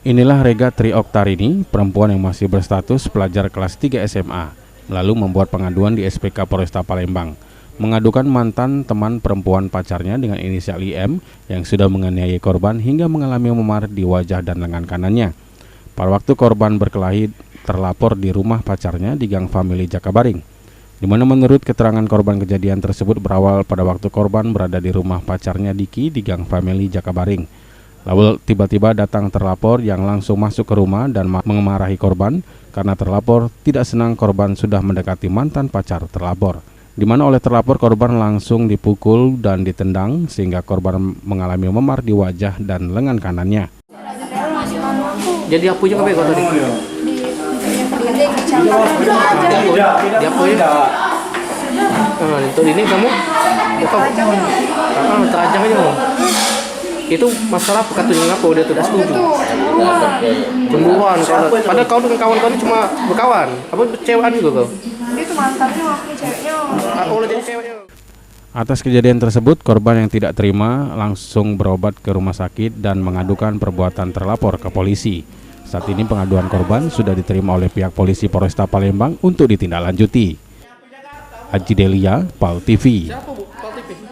Inilah Rega Trioktarini, perempuan yang masih berstatus pelajar kelas 3 SMA, lalu membuat pengaduan di SPK Polresta Palembang, mengadukan mantan teman perempuan pacarnya dengan inisial IM yang sudah menganiaya korban hingga mengalami memar di wajah dan lengan kanannya. Pada waktu korban berkelahi terlapor di rumah pacarnya di Gang Family Jakabaring, di mana menurut keterangan korban kejadian tersebut berawal pada waktu korban berada di rumah pacarnya Diki di Gang Family Jakabaring. Lalu tiba-tiba datang terlapor yang langsung masuk ke rumah dan memarahi korban karena terlapor tidak senang korban sudah mendekati mantan pacar terlapor. Di mana oleh terlapor korban langsung dipukul dan ditendang sehingga korban mengalami memar di wajah dan lengan kanannya. Jadi apunya apa ya tadi? Di apunya. Untuk ini kamu terajang aja mau. Itu masalah pekatunya apa dia tidak setuju. Cemburuan. Padahal kau dengan kawan kau ini cuma berkawan. Apa cewek juga kau? Itu mantannya waktu ceweknya. Oh, jadi ceweknya. Atas kejadian tersebut, korban yang tidak terima langsung berobat ke rumah sakit dan mengadukan perbuatan terlapor ke polisi. Saat ini pengaduan korban sudah diterima oleh pihak polisi Polresta Palembang untuk ditindaklanjuti. Haji Delia, PAL TV. Siapa Bu? PAL TV.